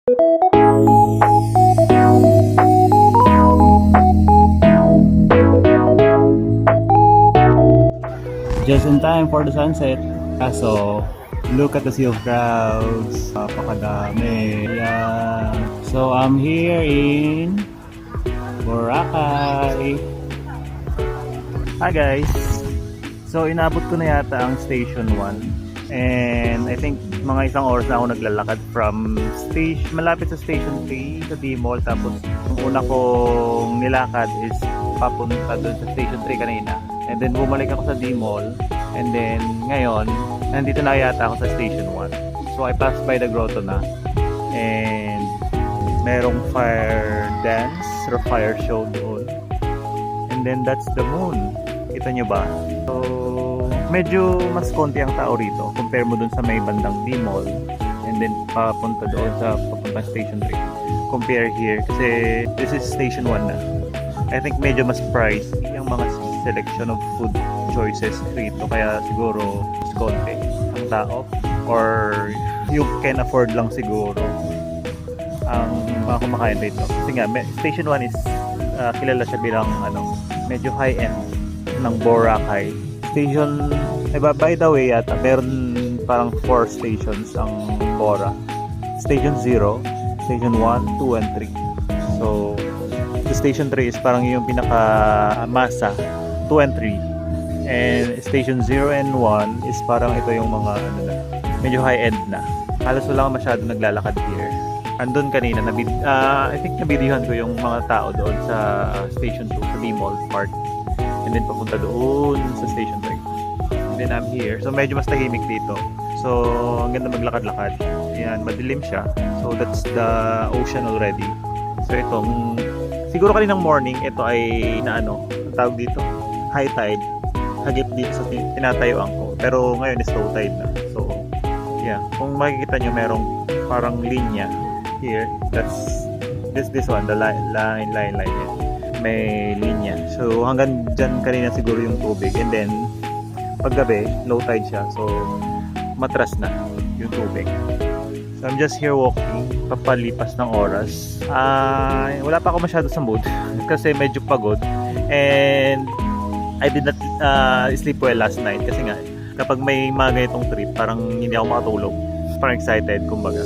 Just in time for the sunset. So, look at the sea of crowds. Napakadami. Yeah. So, I'm here in Boracay. Hi guys. So, inabot ko na yata ang Station 1. And I think mga isang oras na ako naglalakad from malapit sa Station 3 sa D-Mall. Tapos, yung una kong nilakad is papunta doon sa Station 3 kanina. And then bumalik ako sa D-Mall. And then ngayon, nandito na yata ako sa Station 1. So I passed by the grotto na. And merong fire dance or fire show doon. And then that's the moon. Kita nyo ba? So medyo mas konti ang tao rito. Compare mo dun sa may bandang D-Mall. And then papunta doon sa papuntang Station 3. Compare here. Kasi this is Station 1 na. I think medyo mas pricey ang mga selection of food choices rito, kaya siguro mas konti ang tao or you can afford lang siguro ang mga kumakain rito. Kasi nga Station 1 is kilala siya bilang medyo high-end ng Boracay. Station, by the way yata meron parang 4 stations ang Bora. Station 0, Station 1, 2, and 3. So the Station 3 is parang yung pinaka-masa, 2 and 3. And Station 0 and 1 is parang ito yung mga medyo high-end na. Halos wala masyado naglalakad here. Andun kanina, I think nabidyohan ko yung mga tao doon sa Station 2, sa D-Mall Park. And then papunta doon sa Station 3. And then I'm here. So medyo mas tahimik dito. So ang ganda maglakad-lakad. Ayan, madilim siya. So that's the ocean already. So itong siguro kaninang morning, ito ay tawag dito, high tide. Hagip dito sa tinatayuan ko. Pero ngayon is low tide na. So, yeah. Kung makikita nyo, merong parang linya here. That's this one, the line yan. May linya. So, hanggang dyan kanina siguro yung tubig. And then, paggabi, low tide siya. So, matras na yung tubig. So, I'm just here walking. Papalipas ng oras. Wala pa ako masyado sa mood. Kasi medyo pagod. And I did not sleep well last night. Kasi nga, kapag may mga ganitong trip, parang hindi ako makatulog. Parang excited, kumbaga.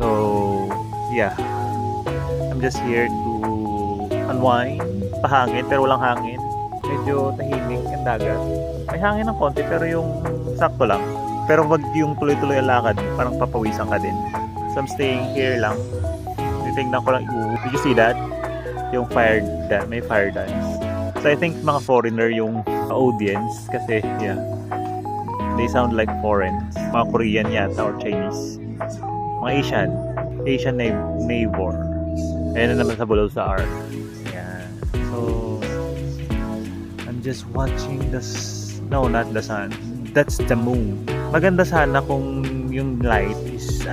So, yeah. I'm just here to unwind. Pahangin, pero walang hangin. Medyo tahimik ang dagat. May hangin ng konti, pero yung sakto lang. Pero wag yung tuloy-tuloy ang lakad, parang papawisan ka din. So I'm staying here lang. Titignan ko lang. Did you see that? Yung may fire dance. So I think mga foreigner yung audience kasi yeah, they sound like foreigns. Mga Korean yata or Chinese. Mga Asian neighbor. Ayan na naman sa Bulol sa R. Yeah. So I'm just watching no, not the sun. That's the moon. Maganda sana kung yung light is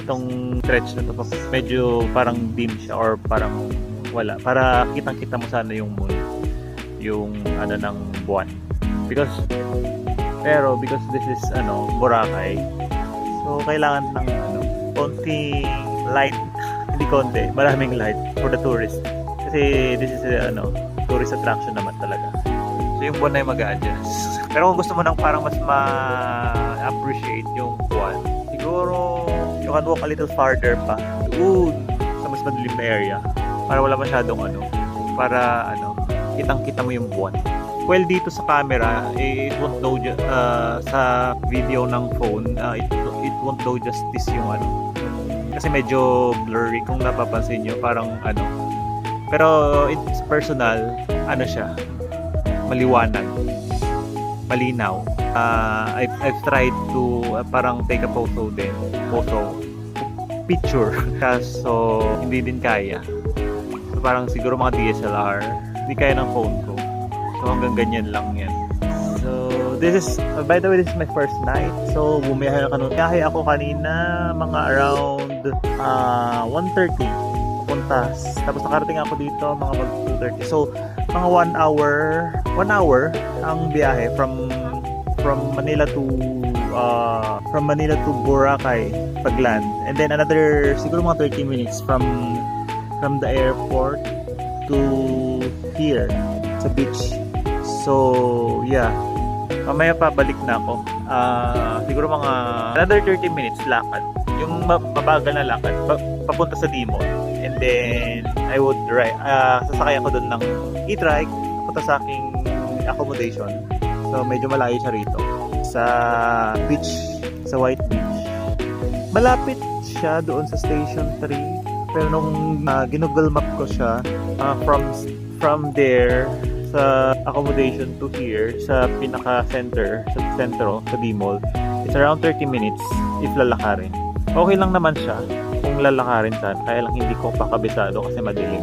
itong stretch na to medyo parang dim siya or parang wala, para kitang-kita mo sana yung moon, yung ng buwan. Because this is Boracay. So kailangan ng konting light, hindi konti, maraming light for the tourist. Kasi this is tourist attraction naman talaga. So yung buwan na yung mag-a-adjust. Pero kung gusto mo nang parang mas ma-appreciate yung buwan, siguro you can walk a little farther pa doon sa mas madilim na area para wala masyadong para kitang-kita mo yung buwan. Well, dito sa camera, it won't know sa video ng phone, it won't know justice yung kasi medyo blurry kung napapansin nyo, parang pero it's personal, siya, maliwanag, malinaw. I've tried to parang take a picture kaso hindi din kaya. So parang siguro mga DSLR hindi kaya ng phone ko. So hanggang ganyan lang yan. So this is, by the way, this is my first night. So bumiyahe ako kanina mga around 1:30 papunta. Tapos nakarating ako dito mga mag 2:30. So mga 1 hour ang biyahe from Manila to from Manila to Boracay pag land. And then another siguro mga 30 minutes from the airport to here sa beach. So yeah, mamaya pabalik na ako. Siguro mga another 30 minutes lakad. Yung mabagal na lakad papunta sa Dimol. And then I would ride, sasakay ako doon ng e-trike papunta sa aking accommodation. So medyo malayo siya rito sa beach, sa White Beach. Malapit siya doon sa Station 3. Pero nung ginugol map ko siya from there sa accommodation to here sa pinaka center, sa sentro, sa Dimol, it's around 30 minutes if lalakarin. Okay lang naman siya kung lalakarin saan, kaya lang hindi ko pa kabisado kasi madilim.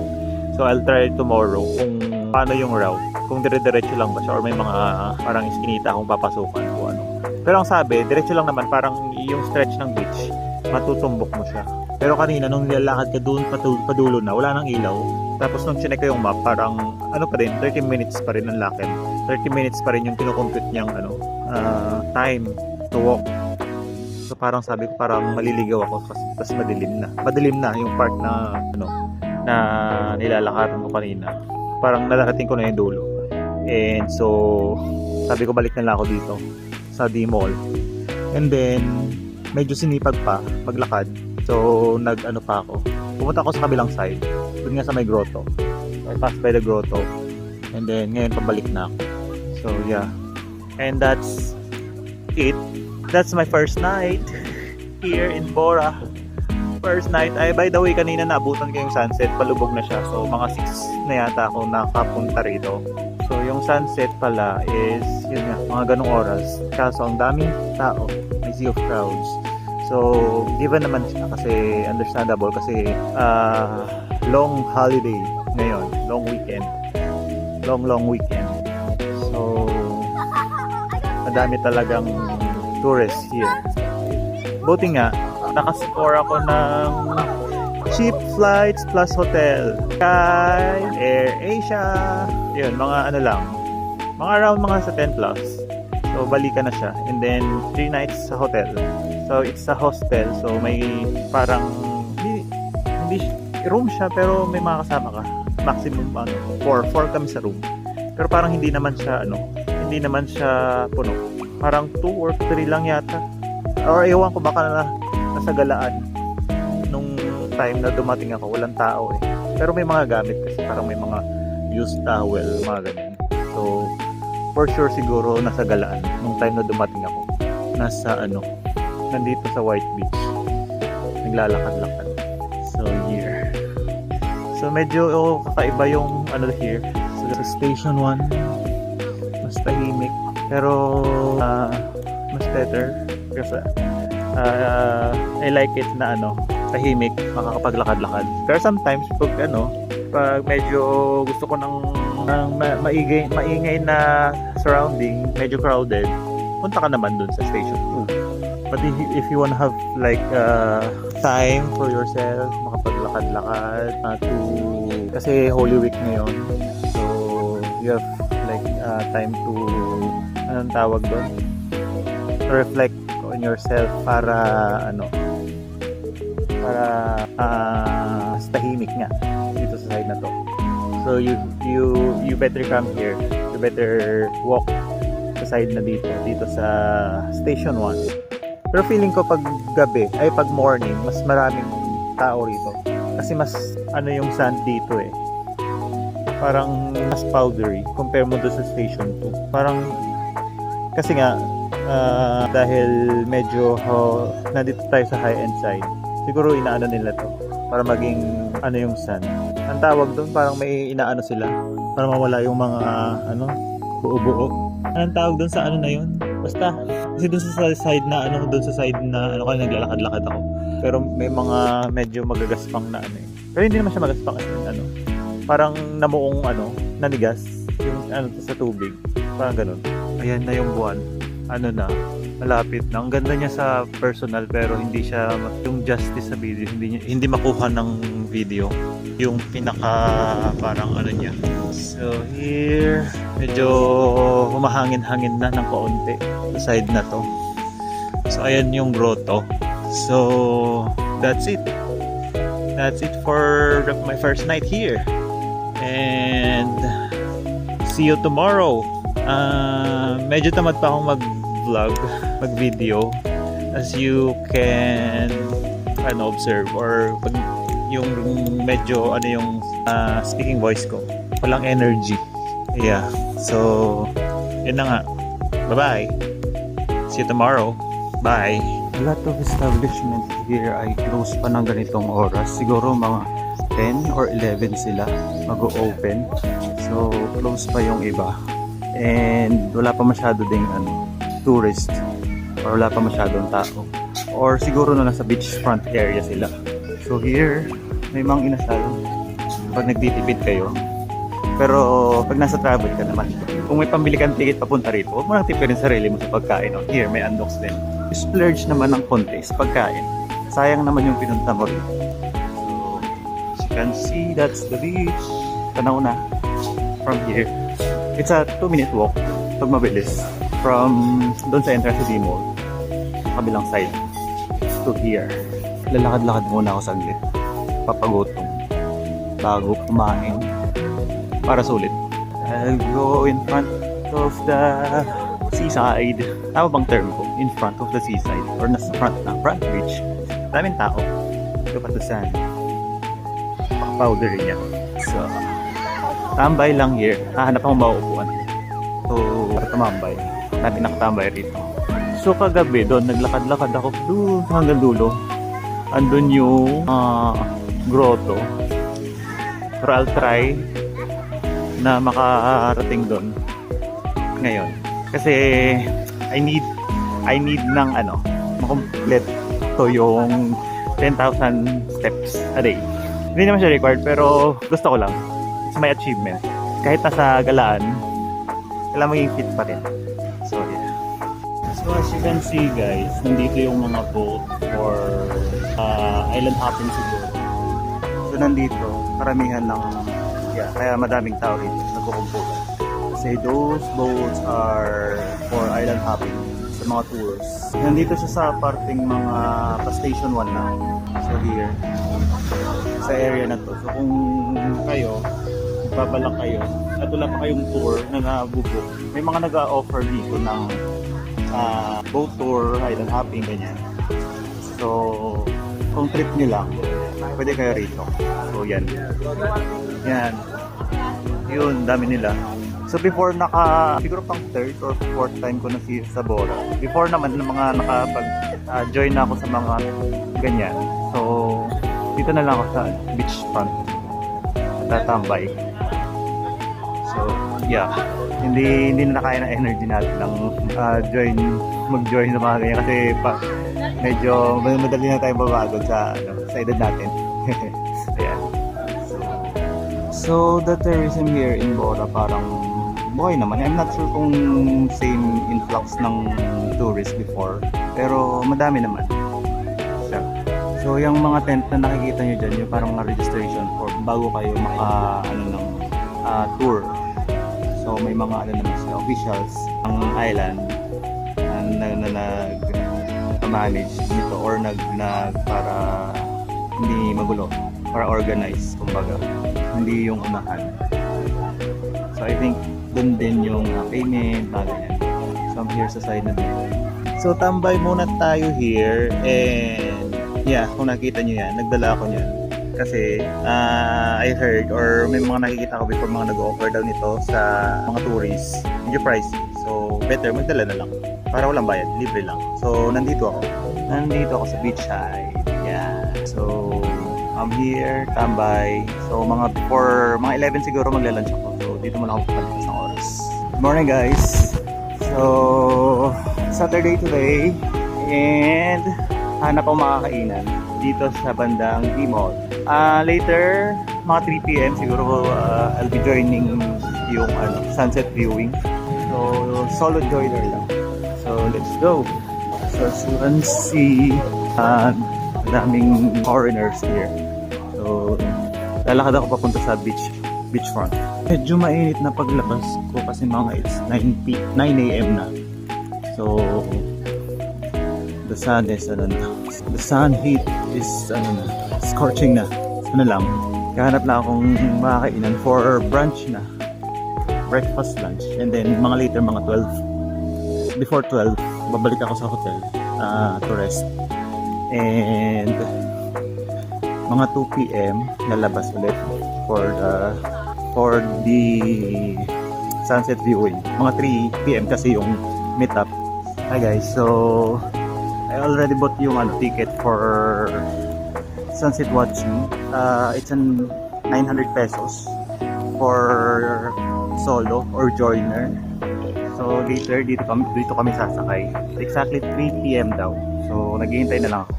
So I'll try tomorrow kung paano yung route, kung dire-diretso lang ba siya or may mga parang iskinita akong papasukan o ano. Pero ang sabi, diretso lang naman, parang yung stretch ng beach matutumbok mo siya. Pero kanina nung nilalakad ka doon padulo na, wala nang ilaw. Tapos nung chinek ko yung map, parang ano pa rin, 30 minutes pa rin ang lakad. 30 minutes pa rin yung kinukompute niyang time to walk. So parang sabi ko, parang maliligaw ako kasi tas madilim na. Madilim na yung part na na nilalakaran ko kanina. Parang nalarating ko na yung dulo. And so sabi ko balik na lang ako dito sa D-Mall. And then medyo sinipag pa maglakad. So nag-ano pa ako. Pumunta ako sa kabilang side. Doon nga sa may grotto. I passed by the grotto. And then ngayon pabalik na ako. So yeah. And that's it. That's my first night here in Bora. First night. Ay, by the way, kanina naabutan ko yung sunset. Palubog na siya. So, mga 6 na yata ako nakapunta rito. So, yung sunset pala is, yun nga, mga ganong oras. Kaso, ang daming tao. May sea of crowds. So, given naman siya kasi understandable kasi long holiday ngayon. Long weekend. Long weekend. So, madami talagang tourists here. Buti nga, nakascore ako ng cheap flights plus hotel kay Air Asia. Yun, mga ano lang. Mga around mga sa 10 plus. So, balikan na siya. And then, 3 nights sa hotel. So, it's a hostel. So, may parang hindi room siya pero may mga kasama ka. Maximum 4 kami sa room. Pero parang hindi naman siya hindi naman siya puno. Parang 2 or 3 lang yata. Or ewan ko baka nasa galaan nung time na dumating ako, walang tao eh. Pero may mga gamit kasi parang may mga used towel, mga ganyan. So, for sure siguro nasa galaan nung time na dumating ako. Nasa nandito sa White Beach. Naglalakad-lakad. So, here. So, medyo kakaiba yung here. So, sa Station 1, mas tahimik. Pero, mas better. Kasi, I like it na tahimik, makakapaglakad-lakad. Pero sometimes, pag medyo gusto ko ng maingay na surrounding, medyo crowded, punta ka naman dun sa Station 2. But if you wanna have like time for yourself, makapaglakad-lakad kasi Holy Week ngayon. So, you have like time to anong tawag doon? To reflect on yourself para tahimik nga dito sa side na to. So you better come here. You better walk sa side na dito sa Station 1. Pero feeling ko pag gabi, pag morning, mas maraming tao rito. Kasi mas yung sand dito eh. Parang mas powdery compare mo doon sa Station 2. Parang kasi nga dahil medyo nandito tayo sa high-end side, siguro inaano nila to para maging yung sun. Ang tawag doon parang may inaano sila para mawala yung mga buo-buo. Anong tawag doon sa na yun? Basta kasi doon sa side na doon sa side na kaya naglalakad-lakad ako. Pero may mga medyo magagaspang na eh. Pero hindi naman siya magaspang kasi parang namuong nanigas yung sa tubig. Parang ganun. Ayan na yung buwan. Na, malapit na. Ang ganda niya sa personal pero hindi siya yung justice sa video. Hindi makuha ng video. Yung pinaka parang niya. So here, medyo humahangin-hangin na ng kaunti sa side na to. So ayan yung grotto. So that's it. That's it for my first night here. And see you tomorrow. Medyo tamad pa akong mag-vlog, mag-video. As you can observe or pag yung medyo yung speaking voice ko. Walang energy. Yeah. So, yun na nga. Bye-bye. See you tomorrow. Bye. A lot of establishments here ay close pa ng ganitong oras. Siguro mga 10 or 11 sila mag-o-open. So, close pa yung iba. And wala pa masyado ding tourist or wala pa masyadong tao. Or siguro na nasa beachfront area sila. So here, may mga inasal pag nagtitipid kayo. Pero pag nasa travel ka naman, kung may pambili kang ticket papunta rito, huwag mo nang tipirin sarili mo sa pagkain. No? Here, may unlocks din. Splurge naman ng konti sa pagkain. Sayang naman yung pinunta mo rito. So, as you can see, that's the beach. Tanaw na from here. It's a 2-minute walk pag mabilis. From doon sa entrance sa D-Mall, kabilang side to here. Lalakad-lakad muna ako saglit. Papagutom. Bago kumain. Para sulit. I'll go in front of the seaside. Tama bang term ko? In front of the seaside. Or nasa front na. Front beach. Daming tao. Look at the sand. Paka-powder niya. So, tambay lang here. Hahanap akong mauupuan. So, para tumambay. Dami nakatambay rito. So, kagabi doon, naglakad-lakad ako doon hanggang dulo. Andun yung grotto. Pero I'll try na makarating doon ngayon. Kasi I need ng makomplete to yung 10,000 steps a day. Hindi naman siya required pero gusto ko lang. It's my achievement. Kahit nasa galaan, kailangan maging fit pa rin. So yeah. So as you can see guys, nandito yung mga boat for island hopping siguro. So nandito, karamihan ng kaya madaming tao rito nagkukumpulan. Kasi those boats are for island hopping sa mga tours. Nandito siya sa parting mga pa-station 1 na. So here, sa area na to. So kung kayo, babalak kayo, at wala pa kayong tour na nabubuk, may mga nag-offer dito ng boat tour, island hopping, ganyan. So, kung trip nyo lang, pwede kayo rito. So, yan. Yan. Yun, dami nila. So, before siguro pang third or fourth time ko na sa Bora. Before naman, mga nakapag-join na ako sa mga ganyan. So, dito na lang ako sa beachfront. Tatambay. So, yeah. Hindi na kaya ng energy natin ng mag-join sa mga ganyan kasi medyo madali na tayong babagod sa edad natin. Ayan. So the tourism here in Bora parang buhay naman. I'm not sure kung same influx ng tourists before, pero madami naman. So yung mga tent na nakikita nyo dyan, yung parang registration form bago kayo ng tour. So may mga naman sila officials ng island na nag-manage nito or para hindi magulo, para organize kumbaga, hindi yung unahan. So I think dun din yung payment na ganyan. So I'm here sa side na dito. So tambay muna tayo here and yeah, kung nakita nyo yan, nagdala ako niyan. Kasi I heard or may mga nakikita ko before mga nag-offer daw nito sa mga tourists. Medyo pricey. So better magdala na lang. Para walang bayad. Libre lang. So nandito ako. Nandito ako sa beach side. Yeah. So I'm here. Tambay. So before mga 11 siguro magla-lunch ako. So dito muna ako pagpalitas ng oras. Good morning guys. So Saturday today. And hanap akong makakainan dito sa bandang D-Mall. Later, mga 3 PM siguro I'll be joining yung sunset viewing. So, solo joiner lang. So, let's go. So, as you can see, daming foreigners here. So, lalakad ako papunta sa beachfront. Medyo mainit na paglabas ko kasi mga it's 9 AM na. So, the the sun is ano na. The sun heat is ano na, scorching na. Ano lang, kahanap lang akong makakainan for brunch na. Breakfast, lunch, and then mga later, mga 12. Before 12, babalik ako sa hotel to rest. And mga 2 p.m. lalabas ulit for the sunset viewing. Mga 3 p.m. kasi yung meetup. Hi guys, so I already bought yung ticket for sunset watching. It's an 900 pesos for solo or joiner. So later dito kami sasakay. Exactly 3 p.m. daw. So naghihintay na lang ako.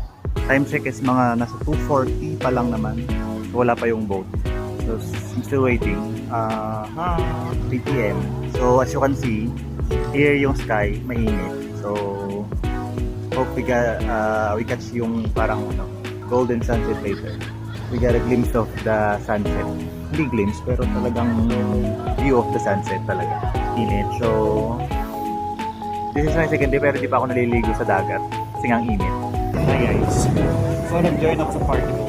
Time check is mga nasa 2:40 pa lang naman. So wala pa yung boat. So I'm still waiting. 3 p.m. So as you can see, here yung sky, mainit. So hope we catch yung parang golden sunset later. We got a glimpse of the sunset. Hindi glimpse, pero talagang view of the sunset talaga. Init. So this is my second day, pero di pa ako naliligo sa dagat kasi ang init. Hi guys. So nag-join ako sa party ko.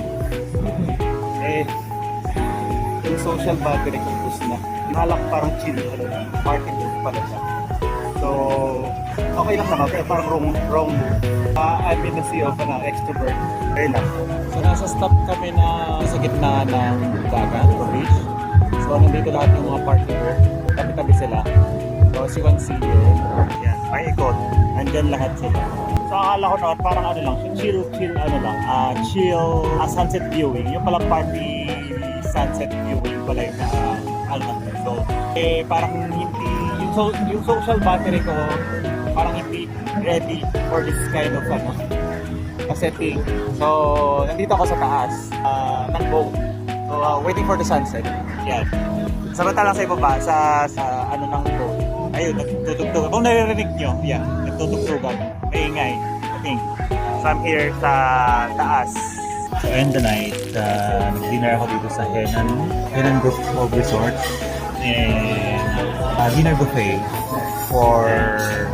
Yung social battery ko gusto na. Halak parang chill party ko pala siya. So okay lang naman, pero parang wrong I'm in the sea of an extrovert. Okay lang. So nasa stop kami na sa gitna ng dagat o beach. So nandito lahat yung mga partner. Tabi-tabi sila. So as you can see here, Yan, may ikot. nandyan lahat sila. So akala ko naman parang ano lang, chill sunset viewing. Yung pala party sunset viewing pala yung so parang hindi yung social battery ko parang hindi ready for this kind of setting. So nandito ako sa taas ng boat. So waiting for the sunset. Yan. Samantalang sa ibaba sa ano ng boat. Ayun, nagtutugtugan. Kung naririnig nyo, yeah, nagtutugtugan. Maingay, I think. So I'm here sa taas. So end the night, nag-dinner ako dito sa Henan Group of Resort. And dinner buffet for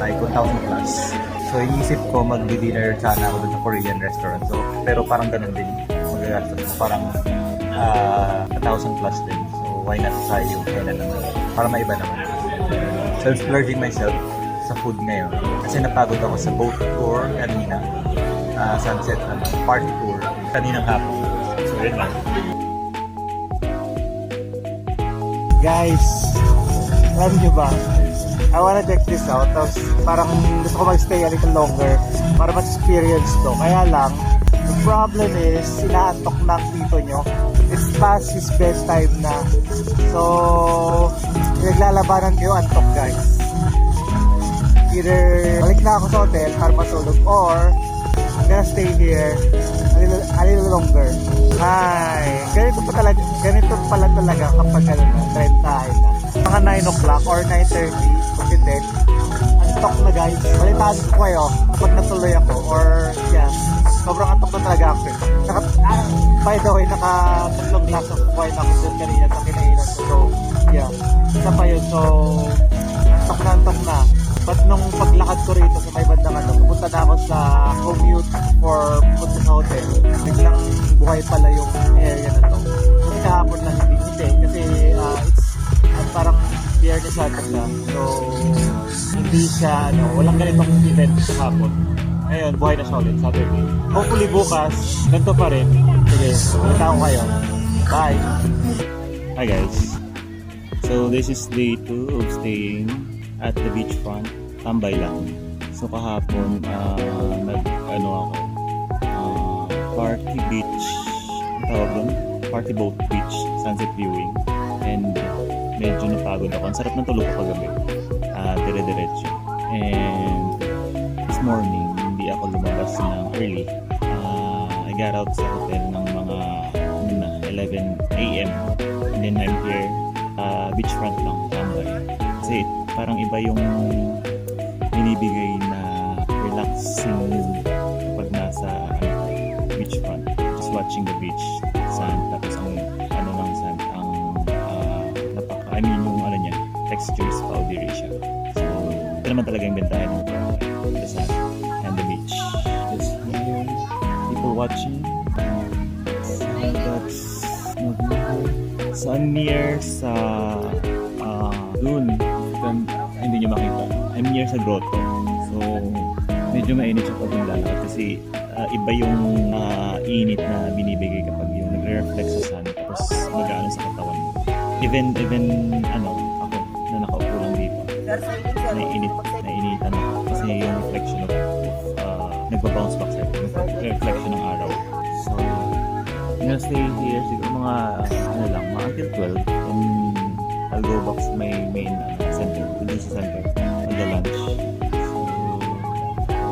like 1,000 plus. So inisip ko mag-dinner sana ako dun sa Korean restaurant. So, pero parang ganun din. Magagastos ko parang 1,000 plus din. So why not try yung Henan naman? Para maiba naman. So I'm splurging myself sa food ngayon. Kasi napagod ako sa boat tour kanina. Sunset party tour kaninang hapon. So yun lang. Guys, alam nyo ba? I wanna check this out. Tapos parang gusto ko mag-stay a little longer para ma-experience to. Kaya lang, the problem is, inaantok na ang tito nyo. It's past his bedtime na. So, naglalabanan kayo antok guys. Either balik na ako sa hotel para matulog or I'm gonna stay here a little longer. Ay, ganito pala talaga kapag trend tayo na. Mga 9 o'clock or 9:30, kasi then, antok na guys. Balitaan ko kayo kapag natuloy ako or yeah, sobrang antok na talaga ako. By the way, naka-tatlong glass of wine ako dun kanina sa kinainan ko. So, yeah, isa pa yun. So, antok na. But nung paglakad ko rito sa may bandang pupunta na ako sa commute for punta sa hotel. Biglang buhay pala yung area na to. Kasi kahapon lang hindi. Kasi it's parang biyernes ata siya. So, hindi siya, walang ganitong event sa hapon. Ngayon, buhay na siya ulit, Saturday. Hopefully bukas, ganito pa rin. Sige, salita ko kayo. Bye! Hi guys. So this is day 2 of staying at the beachfront. Tambay lang. So kahapon party beach, tawag doon, party boat beach sunset viewing, and medyo napagod ako. Ang sarap ng tulog ko kagabi, dire-diretso. And this morning hindi ako lumabas ng early. I got out sa hotel ng mga 11 AM, and then I'm here beachfront lang, tambay. Kasi parang iba yung binibigay na relaxing mood kapag nasa beachfront, just watching the beach sand, tapos ang ng sand, ang yung textures powdery siya. So ito naman talaga yung bentahan ng the sand and the beach. watching. That's so I'm near sa dun. Hindi nyo makita. I'm near sa grotto. So medyo mainit siya pag naglalakad kasi iba yung init na binibigay kapag yung nagre-reflect sa sun tapos mag-aano sa katawan mo. Even ako na nakaupo lang dito. Nainitan ako kasi yung reflection of nagbabounce back sa reflection ng araw. So I'm gonna stay here siguro mga until 12 and I'll go back sa my main center, dun sa center, mag-lunch. So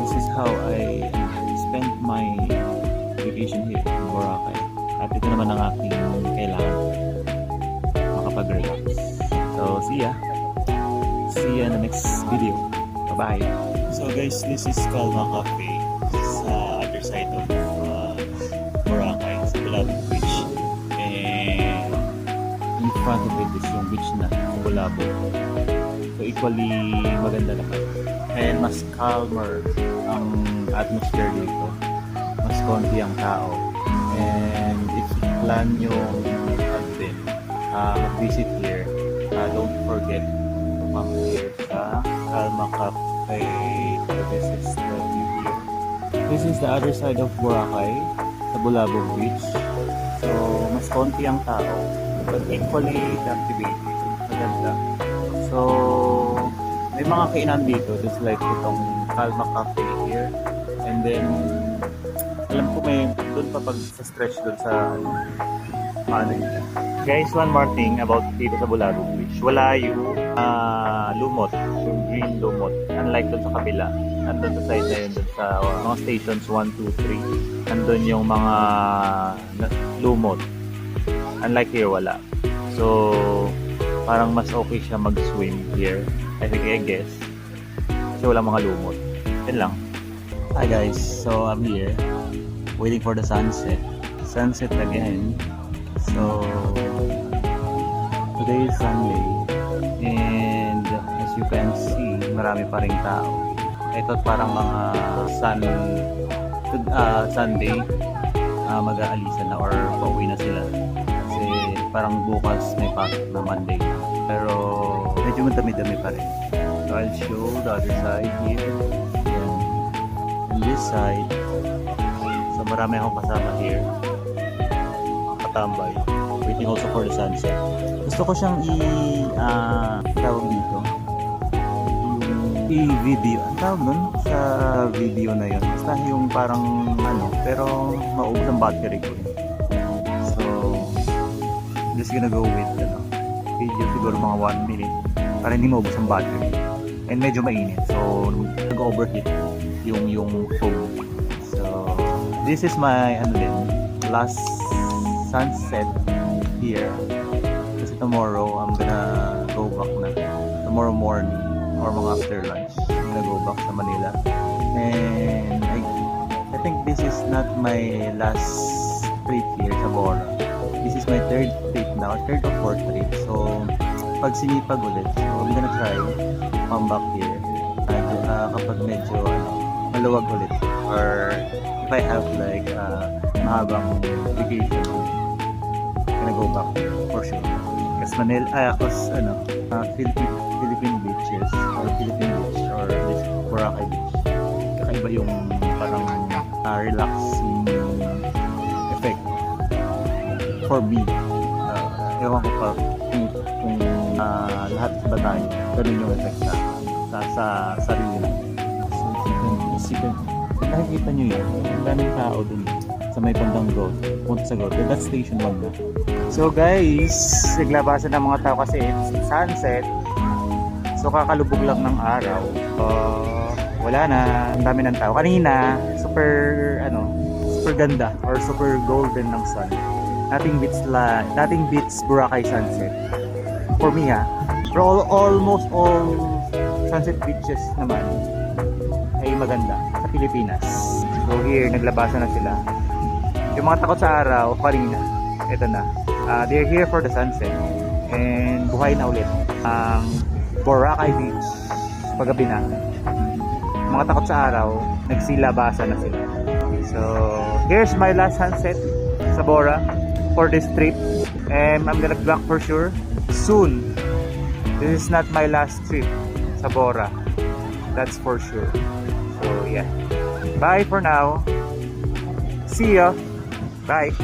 this is how I spent my vacation here in Boracay. At ito naman ang aking kailangan makapag-relax. So see ya in the next video. Bye bye. So guys, this is Calma Cafe sa other side of Boracay, sa Bulabog Beach. And in front of it is yung beach na Bulabog. So equally maganda naman. And mas calmer ang atmosphere dito. Mas konti ang tao. And if you plan yung visit here, don't forget to come here sa Calma Cafe. So this is the view here. This is the other side of Boracay, sa Bulabog Beach. So mas konti ang tao, but equally captivating. Maganda. So may mga kainan dito, just like itong Calma Cafe here. And then alam ko may doon pa pag sa stretch doon sa paano yun. Guys, one more thing about dito sa Bulabog Beach. Wala yung lumot, yung green lumot. Unlike doon sa kabila. Nandun sa side na yun, doon sa mga stations 1, 2, 3. Nandun yung mga lumot. Unlike here, wala. So, parang mas okay siya mag-swim here. I guess. Kasi wala mga lumot. Yan lang. Hi guys, so I'm here waiting for the sunset. Sunset again. So today is Sunday and as you can see, marami pa ring tao. Ito parang mga Sunday mag-aalisan na or pauwi na sila kasi parang bukas may pasok na Monday na. Pero medyo madami-dami pa rin. So I'll show the other side here. Yan. On this side, so marami akong kasama here. Katambay. Waiting also for the sunset. Gusto ko siyang tawag dito. Yung i-video. Ang tawag nun sa video na yun. Basta yung parang pero maubos ang battery ko. So, I'm just gonna go with video siguro mga 1 minute para hindi maubos ang battery. And medyo mainit. So, nag-overheat yung phone. So, this is my last sunset here. Kasi tomorrow, I'm gonna go back na. Tomorrow morning or mga after lunch, I'm gonna go back sa Manila. And I think this is not my last trip here sa Bora. This is my third trip now, third or fourth trip. So, pag sinipag ulit, so I'm gonna try come back here kapag medyo maluwag ulit or if I have like mahabang vacation, I'm gonna go back for sure. Kasi Philippine beaches or Philippine beach or this Boracay beach, kakaiba yung parang relaxing effect for me. Ewan ko pa kung lahat ba tayo ganun yung effect sa sarili natin. So nakikita nyo yun, ang daming tao dun sa may bandang road, punta sa road. That's station 1 na. So guys, naglabasan ng mga tao kasi it's sunset. So kakalubog lang ng araw. Wala na, ang dami ng tao. Kanina, super ganda or super golden ng sun. Dating beats Boracay sunset. For me pero almost all sunset beaches naman ay maganda sa Pilipinas. So here, naglabasan na sila. Yung mga takot sa araw, kanina, ito na. They're here for the sunset. And buhay na ulit ang Boracay Beach paggabi na. Mga takot sa araw, nagsilabasan na sila. So here's my last sunset sa Bora for this trip. And I'm gonna be back for sure soon. This is not my last trip sa Bora. That's for sure. So yeah. Bye for now. See ya. Bye.